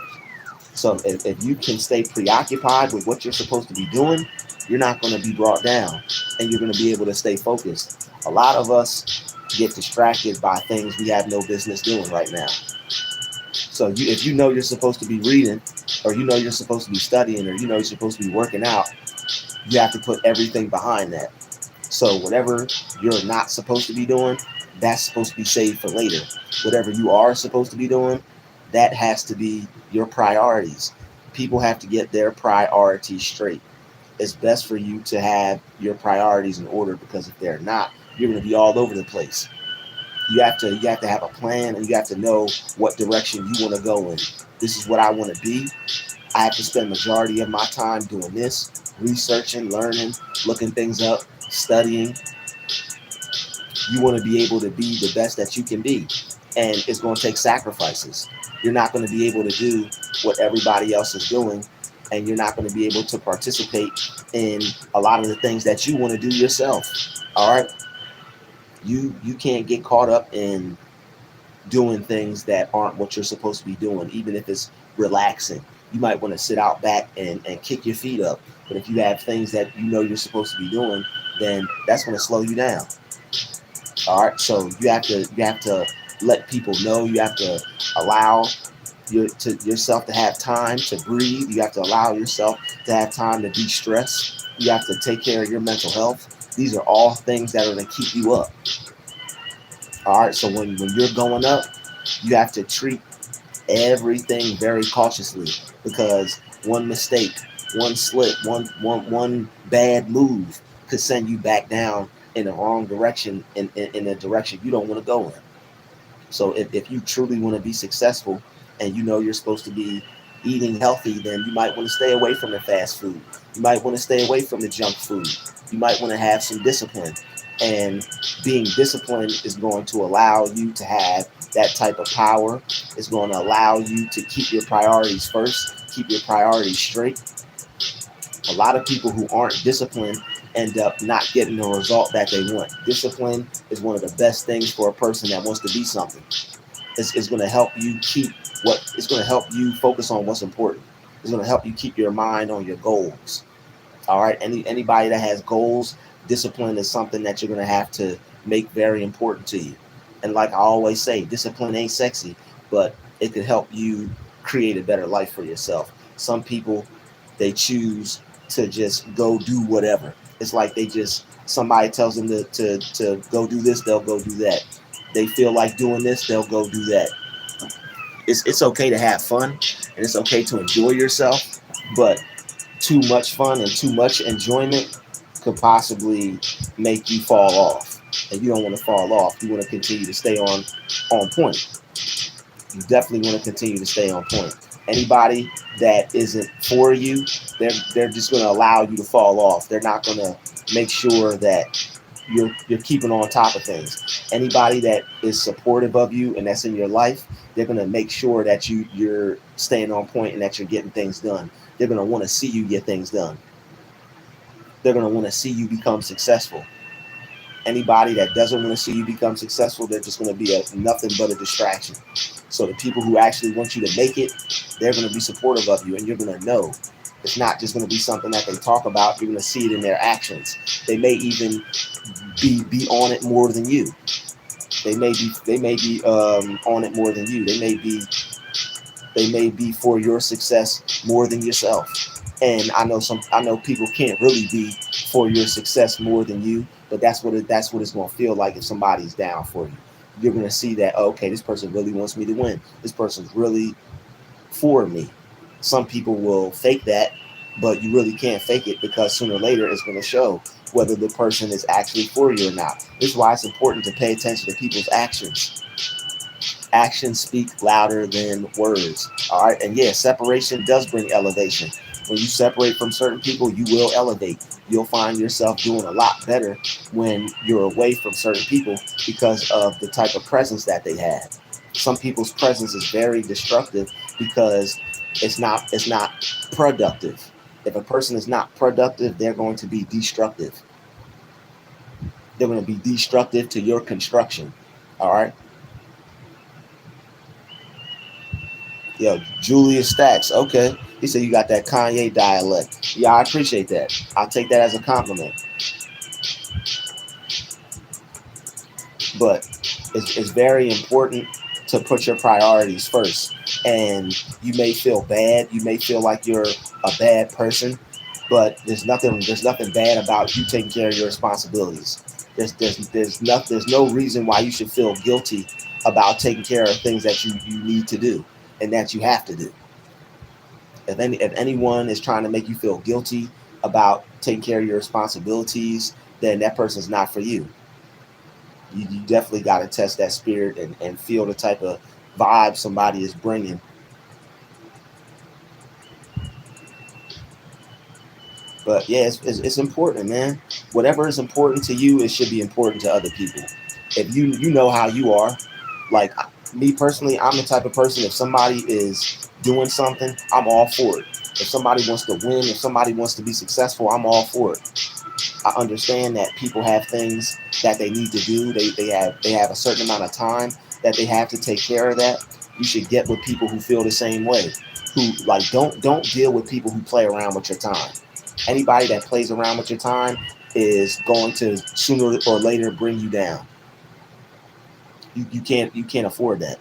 So if you can stay preoccupied with what you're supposed to be doing, you're not going to be brought down, and you're going to be able to stay focused. A lot of us get distracted by things we have no business doing right now. So if you know you're supposed to be reading, or you know you're supposed to be studying, or you know you're supposed to be working out, you have to put everything behind that. So whatever you're not supposed to be doing, that's supposed to be saved for later. Whatever you are supposed to be doing, that has to be your priorities. People have to get their priorities straight. It's best for you to have your priorities in order, because if they're not, you're going to be all over the place. You have to have a plan, and you have to know what direction you want to go in. This is what I want to be. I have to spend majority of my time doing this. researching, learning, looking things up, studying. You want to be able to be the best that you can be. And it's going to take sacrifices. You're not going to be able to do what everybody else is doing, and you're not going to be able to participate in a lot of the things that you want to do yourself. All right? You can't get caught up in doing things that aren't what you're supposed to be doing, even if it's relaxing. You might want to sit out back and kick your feet up. But if you have things that you know you're supposed to be doing, then that's going to slow you down. All right, so you have to let people know. You have to allow yourself to have time to breathe. You have to allow yourself to have time to de-stress. You have to take care of your mental health. These are all things that are going to keep you up. All right, so when you're going up, you have to treat everything very cautiously, because one mistake, one slip, one bad move could send you back down in the wrong direction, in a direction you don't want to go in. So if you truly want to be successful, and you know you're supposed to be eating healthy, then you might want to stay away from the fast food. You might want to stay away from the junk food. You might want to have some discipline. And being disciplined is going to allow you to have that type of power. It's going to allow you to keep your priorities first, keep your priorities straight. A lot of people who aren't disciplined end up not getting the result that they want. Discipline is one of the best things for a person that wants to be something. It's going to help you keep it's going to help you focus on what's important. It's going to help you keep your mind on your goals. All right. Anybody that has goals, discipline is something that you're going to have to make very important to you. And like I always say, discipline ain't sexy, but it could help you create a better life for yourself. Some people, they choose to just go do whatever. It's like somebody tells them to go do this, they'll go do that. They feel like doing this, they'll go do that. It's okay to have fun, and it's okay to enjoy yourself, but too much fun and too much enjoyment could possibly make you fall off. And you don't want to fall off. You want to continue to stay on point. You definitely want to continue to stay on point. Anybody that isn't for you, they're just going to allow you to fall off. They're not going to make sure that you're keeping on top of things. Anybody that is supportive of you and that's in your life, they're going to make sure that you're staying on point and that you're getting things done. They're going to want to see you get things done. They're going to want to see you become successful. Anybody that doesn't want to see you become successful, they're just going to be nothing but a distraction. So the people who actually want you to make it, they're going to be supportive of you, and you're going to know. It's not just going to be something that they talk about. You're going to see it in their actions. They may even be on it more than you. They may be on it more than you. They may be for your success more than yourself. And I know people can't really be for your success more than you, but that's what it's going to feel like if somebody's down for you. You're going to see that, oh, okay, this person really wants me to win. This person's really for me. Some people will fake that, but you really can't fake it, because sooner or later it's going to show whether the person is actually for you or not. This is why it's important to pay attention to people's actions. Actions speak louder than words. All right. And yeah, separation does bring elevation. When you separate from certain people, you will elevate. You'll find yourself doing a lot better when you're away from certain people, because of the type of presence that they have. Some people's presence is very destructive because it's not productive. If a person is not productive, they're going to be destructive. They're going to be destructive to your construction. All right. Yo, Julius Stacks. Okay. He said you got that Kanye dialect. Yeah, I appreciate that. I'll take that as a compliment. But it's very important to put your priorities first. And you may feel bad. You may feel like you're a bad person, but there's nothing bad about you taking care of your responsibilities. There's no reason why you should feel guilty about taking care of things that you need to do and that you have to do. If anyone is trying to make you feel guilty about taking care of your responsibilities, then that person's not for you. You definitely got to test that spirit and feel the type of vibe somebody is bringing. But yeah, it's important, man. Whatever is important to you, it should be important to other people. If you know how you are, like me personally, I'm the type of person. If somebody is doing something, I'm all for it. If somebody wants to win, if somebody wants to be successful, I'm all for it. I understand that people have things that they need to do. They have a certain amount of time that they have to take care of that. You should get with people who feel the same way. Who like don't deal with people who play around with your time. Anybody that plays around with your time is going to sooner or later bring you down. You can't afford that.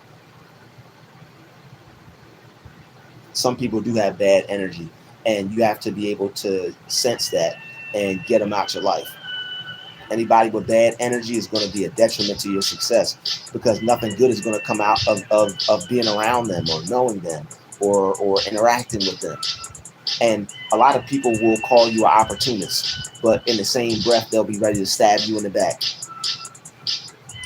Some people do have bad energy, and you have to be able to sense that and get them out your life. Anybody with bad energy is going to be a detriment to your success, because nothing good is going to come out of being around them or knowing them or interacting with them. And a lot of people will call you an opportunist, but in the same breath, they'll be ready to stab you in the back.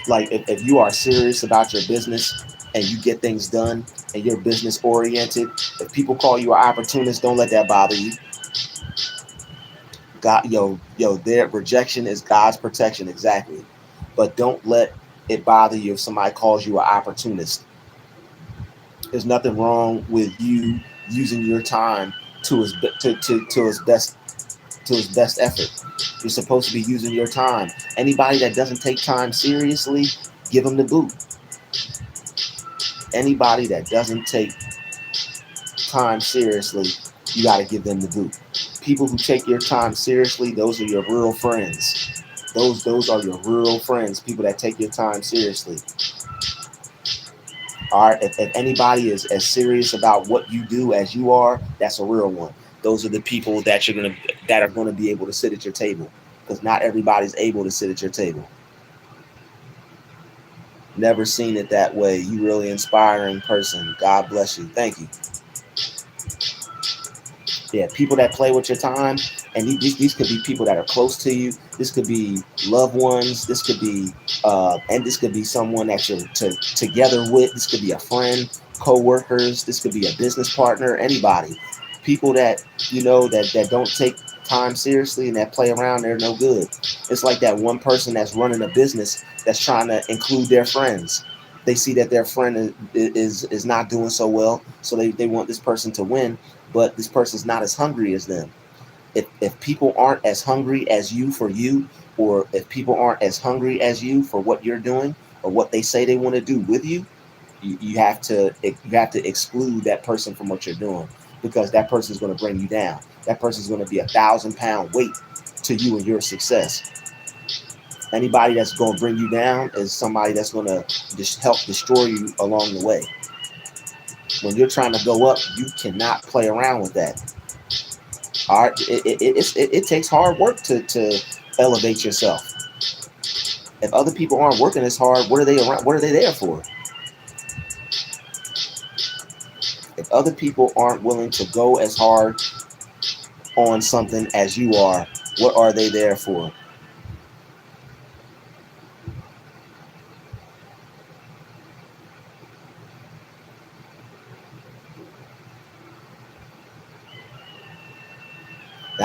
Like if you are serious about your business and you get things done and you're business oriented, if people call you an opportunist, don't let that bother you. God, their rejection is God's protection, exactly. But don't let it bother you if somebody calls you an opportunist. There's nothing wrong with you using your time to his best effort. You're supposed to be using your time. Anybody that doesn't take time seriously, give them the boot. Anybody that doesn't take time seriously, you got to give them the boot. People who take your time seriously, those are your real friends. Those are your real friends. People that take your time seriously. All right. If anybody is as serious about what you do as you are, that's a real one. Those are the people that are gonna be able to sit at your table, because not everybody's able to sit at your table. Never seen it that way. You really inspiring person. God bless you. Thank you. Yeah, people that play with your time, and these could be people that are close to you. This could be loved ones. This could be, and this could be someone that you're together with. This could be a friend, co-workers. This could be a business partner. Anybody, people that that don't take time seriously and that play around, they're no good. It's like that one person that's running a business that's trying to include their friends. They see that their friend is not doing so well, so they want this person to win, but this person's not as hungry as them. If people aren't as hungry as you for you, or if people aren't as hungry as you for what you're doing or what they say they want to do with you, you have to exclude that person from what you're doing, because that person is going to bring you down. That person is going to be 1,000-pound weight to you and your success. Anybody that's going to bring you down is somebody that's going to just help destroy you along the way. When you're trying to go up, you cannot play around with that. All right, it takes hard work to elevate yourself. If other people aren't working as hard, what are they around? What are they there for? If other people aren't willing to go as hard on something as you are, what are they there for?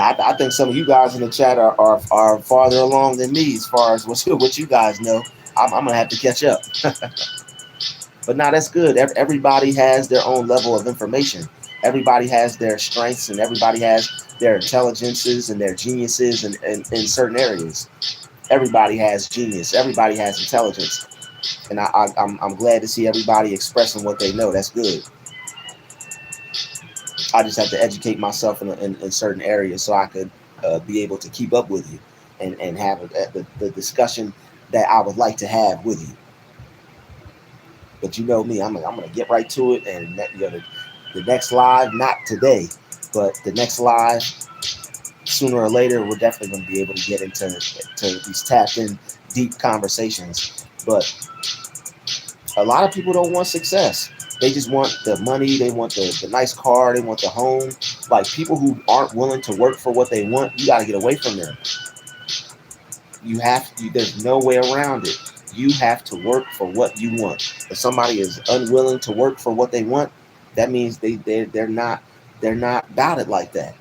I think some of you guys in the chat are farther along than me as far as what you guys know. I'm gonna have to catch up. But now that's good. Everybody has their own level of information. Everybody has their strengths, and everybody has their intelligences and their geniuses in certain areas. Everybody has genius. Everybody has intelligence, and I'm glad to see everybody expressing what they know. That's good. I just have to educate myself in certain areas so I could be able to keep up with you and have the discussion that I would like to have with you. But you know me, I'm gonna get right to it, and the next live, not today, but the next live, sooner or later, we're definitely going to be able to get into these tapped in, deep conversations. But a lot of people don't want success. They just want the money. They want the nice car. They want the home. Like, people who aren't willing to work for what they want, you got to get away from them. You have to. There's no way around it. You have to work for what you want. If somebody is unwilling to work for what they want, that means they're not about it like that.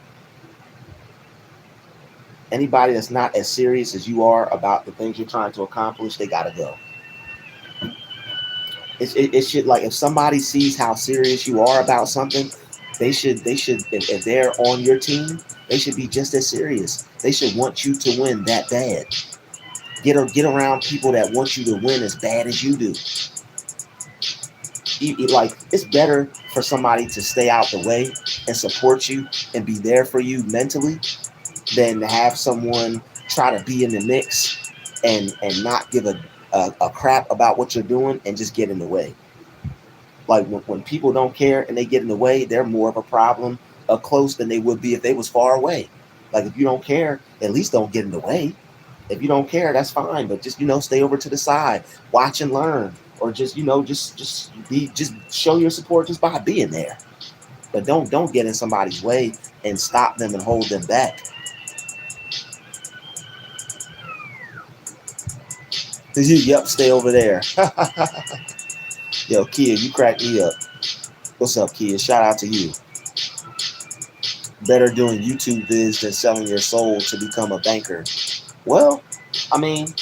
Anybody that's not as serious as you are about the things you're trying to accomplish, they gotta go. It should, like, if somebody sees how serious you are about something, they should if they're on your team, they should be just as serious. They should want you to win that bad. Get around people that want you to win as bad as you do. Like, it's better for somebody to stay out the way and support you and be there for you mentally than to have someone try to be in the mix and not give a crap about what you're doing and just get in the way. Like, when people don't care and they get in the way, they're more of a problem up close than they would be if they was far away. Like, if you don't care, at least don't get in the way. If you don't care, that's fine, but just, stay over to the side, watch and learn, or just, just show your support just by being there. But don't get in somebody's way and stop them and hold them back. Yep, stay over there. Yo, Kia, you crack me up. What's up, Kia? Shout out to you. Better doing YouTube vids than selling your soul to become a banker. Well, I mean,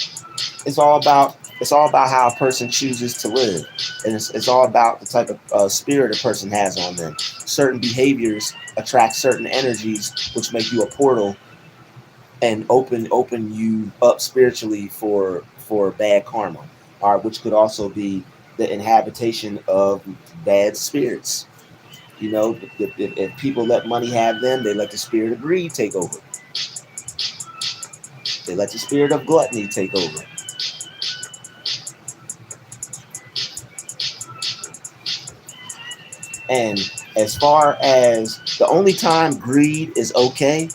it's all about how a person chooses to live, and it's all about the type of spirit a person has on them. Certain behaviors attract certain energies, which make you a portal and open you up spiritually for bad karma, or which could also be the inhabitation of bad spirits. If people let money have them, they let the spirit of greed take over. They let the spirit of gluttony take over. And as far as the only time greed is okay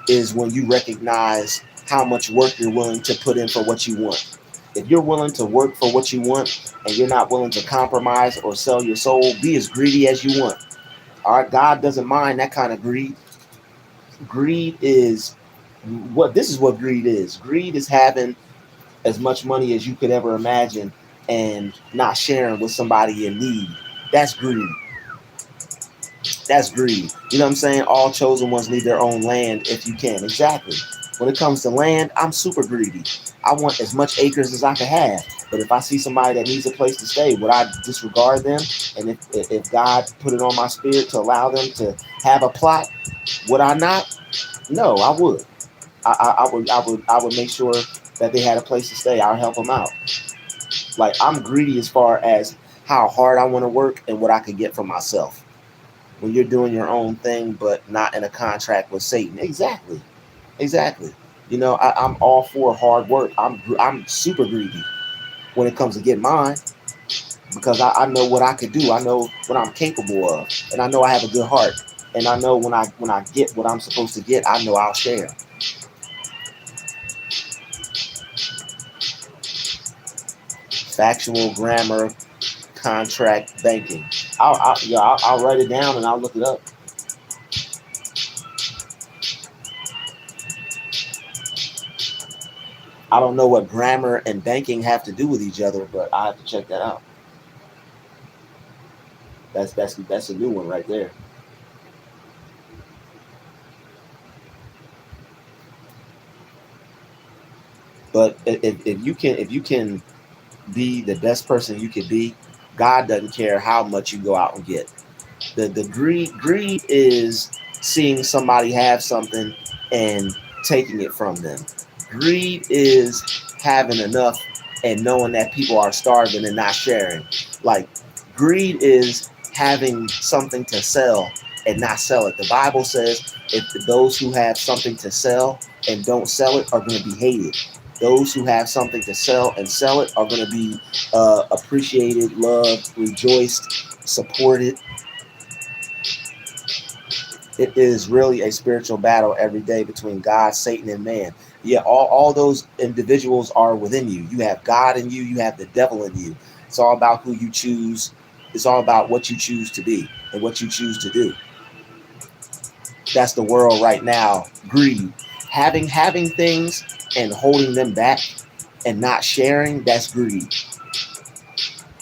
is when you recognize how much work you're willing to put in for what you want. If you're willing to work for what you want and you're not willing to compromise or sell your soul, be as greedy as you want. All right, God doesn't mind that kind of greed. Greed is this is what greed is. Greed is having as much money as you could ever imagine and not sharing with somebody in need. That's greed. That's greed. You know what I'm saying? All chosen ones need their own land if you can. Exactly. When it comes to land, I'm super greedy. I want as much acres as I can have. But if I see somebody that needs a place to stay, would I disregard them? And if God put it on my spirit to allow them to have a plot, would I not? No, I would. I would make sure that they had a place to stay. I'll help them out. Like, I'm greedy as far as how hard I want to work and what I can get for myself. When you're doing your own thing, but not in a contract with Satan. Exactly. I'm all for hard work. I'm super greedy when it comes to getting mine because I know what I could do. I know what I'm capable of, and I know I have a good heart. And I know when I get what I'm supposed to get, I know I'll share. Factual grammar, contract banking. I'll write it down and I'll look it up. I don't know what grammar and banking have to do with each other, but I have to check that out. That's a new one right there. But if you can be the best person you could be, God doesn't care how much you go out and get. The greed is seeing somebody have something and taking it from them. Greed is having enough and knowing that people are starving and not sharing. Like, greed is having something to sell and not sell it. The Bible says if those who have something to sell and don't sell it are going to be hated. Those who have something to sell and sell it are going to be appreciated, loved, rejoiced, supported. It is really a spiritual battle every day between God, Satan, and man. Yeah, all those individuals are within you. You have God in you. You have the devil in you. It's all about who you choose. It's all about what you choose to be and what you choose to do. That's the world right now. Greed. Having things and holding them back and not sharing, that's greed.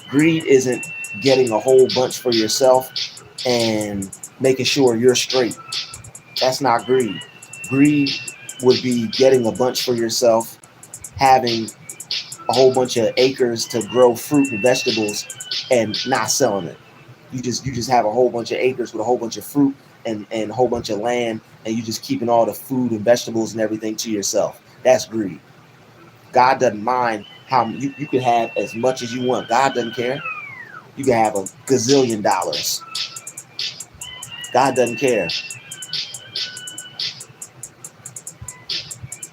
Greed isn't getting a whole bunch for yourself and making sure you're straight. That's not greed. Greed would be getting a bunch for yourself, having a whole bunch of acres to grow fruit and vegetables, and not selling it. You just have a whole bunch of acres with a whole bunch of fruit and a whole bunch of land, and you just keeping all the food and vegetables and everything to yourself. That's greed. God doesn't mind how you can have as much as you want. God doesn't care. You can have a gazillion dollars. God doesn't care.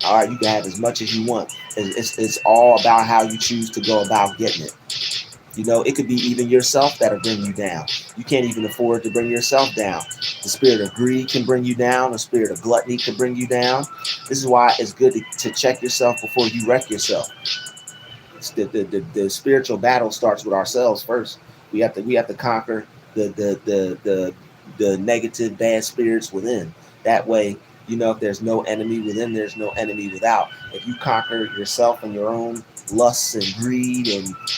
All right, you can have as much as you want. It's all about how you choose to go about getting it. You know, it could be even yourself that'll bring you down. You can't even afford to bring yourself down. The spirit of greed can bring you down. The spirit of gluttony can bring you down. This is why it's good to check yourself before you wreck yourself. The spiritual battle starts with ourselves first. We have to conquer the negative bad spirits within. That way, you know, if there's no enemy within, there's no enemy without. If you conquer yourself and your own lusts and greed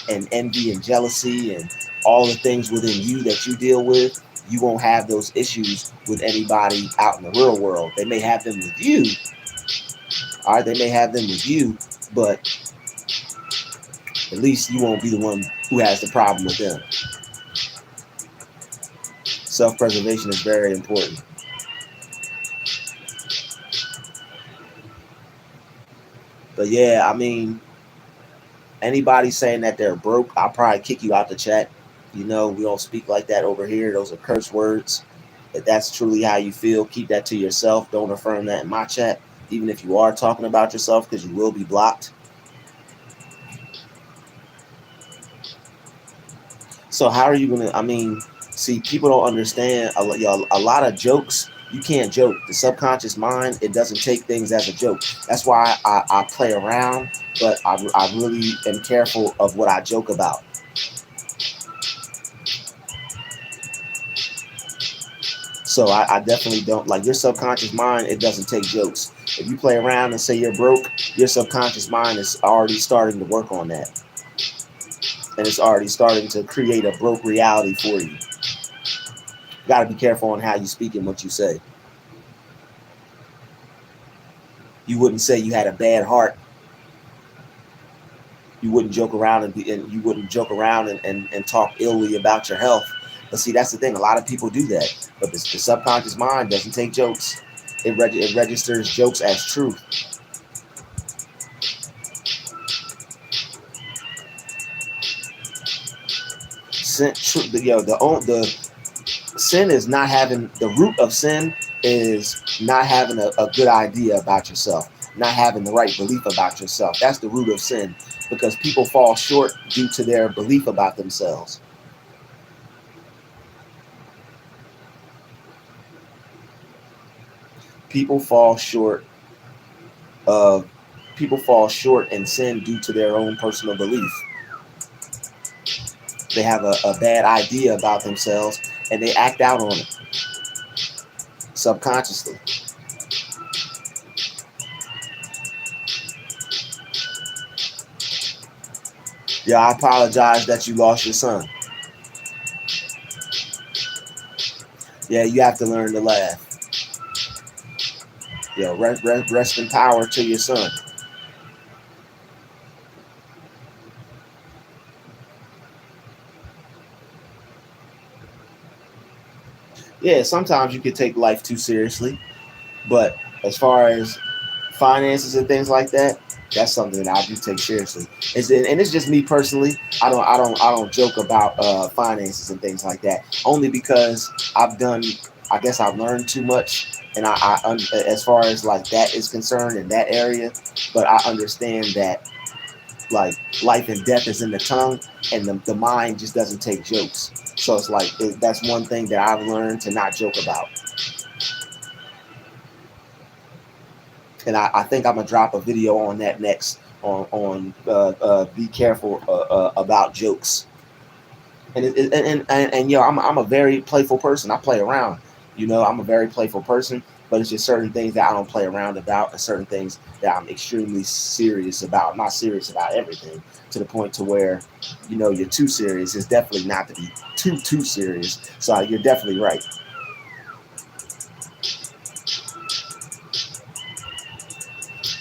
and envy and jealousy and all the things within you that you deal with, you won't have those issues with anybody out in the real world. They may have them with you. All right, they may have them with you, but at least you won't be the one who has the problem with them. Self-preservation is very important. But yeah, I mean, anybody saying that they're broke, I'll probably kick you out the chat. You know, we don't speak like that over here. Those are curse words. If that's truly how you feel, keep that to yourself. Don't affirm that in my chat, even if you are talking about yourself, because you will be blocked. So how are you going to, I mean, see, people don't understand a lot of jokes. You can't joke. The subconscious mind, it doesn't take things as a joke. That's why I play around, but I really am careful of what I joke about. So I definitely don't, like, your subconscious mind, it doesn't take jokes. If you play around and say you're broke, your subconscious mind is already starting to work on that. And it's already starting to create a broke reality for you. You got to be careful on how you speak and what you say. You wouldn't say you had a bad heart. You wouldn't joke around and you wouldn't joke around and talk illy about your health. But see, that's the thing. A lot of people do that. But the subconscious mind doesn't take jokes. It registers jokes as truth. Sin, the sin is not having, the root of sin is not having a good idea about yourself, not having the right belief about yourself. That's the root of sin, because people fall short due to their belief about themselves. People fall short in sin due to their own personal belief. They have a bad idea about themselves and they act out on it subconsciously. Yeah, I apologize that you lost your son. Yeah, you have to learn to laugh. Yeah, rest in power to your son. Yeah, sometimes you can take life too seriously, but as far as finances and things like that, that's something that I do take seriously. And it's just me personally. I don't joke about finances and things like that. Only because I guess I've learned too much, and as far as like that is concerned in that area. But I understand that like life and death is in the tongue, and the mind just doesn't take jokes. So it's like that's one thing that I've learned to not joke about. And I think I'm gonna drop a video on that next on be careful about jokes. And yo, I'm a very playful person. I play around. You know, I'm a very playful person, but it's just certain things that I don't play around about, and certain things that I'm extremely serious about. I'm not serious about everything to the point to where, you know, you're too serious. It's definitely not to be too serious. So you're definitely right.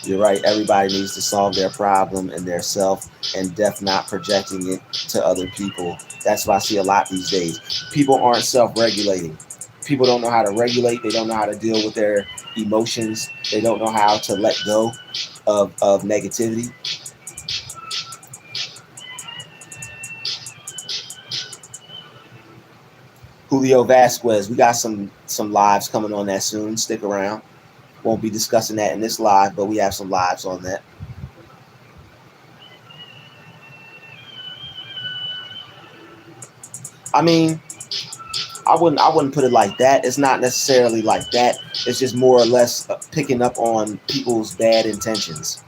You're right. Everybody needs to solve their problem and their self, and definitely not projecting it to other people. That's what I see a lot these days. People aren't self-regulating. People don't know how to regulate. They don't know how to deal with their emotions. They don't know how to let go of negativity. Julio Vasquez, we got some lives coming on that soon. Stick around. Won't be discussing that in this live, but we have some lives on that. I mean, I wouldn't put it like that. It's not necessarily like that. It's just more or less picking up on people's bad intentions.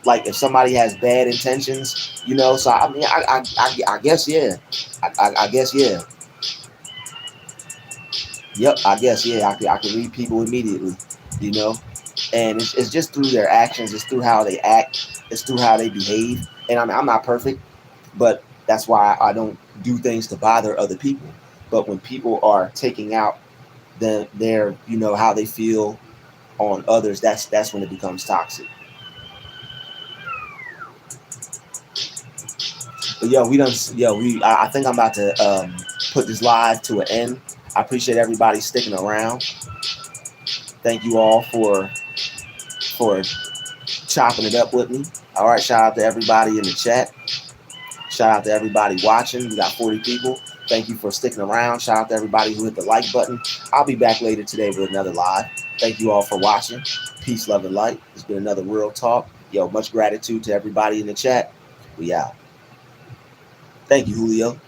Like if somebody has bad intentions, you know. So I mean, I guess yeah. I guess yeah. Yep. I guess yeah. I can read people immediately, you know. And it's just through their actions. It's through how they act. It's through how they behave. And I'm not perfect, but that's why I don't do things to bother other people. But when people are taking out their how they feel on others, that's when it becomes toxic. But yo, we done yo we I think I'm about to put this live to an end. I appreciate everybody sticking around. Thank you all for chopping it up with me. All right, shout out to everybody in the chat. Shout out to everybody watching. We got 40 people. Thank you for sticking around. Shout out to everybody who hit the like button. I'll be back later today with another live. Thank you all for watching. Peace, love, and light. It's been another real talk. Yo, much gratitude to everybody in the chat. We out. Thank you, Julio.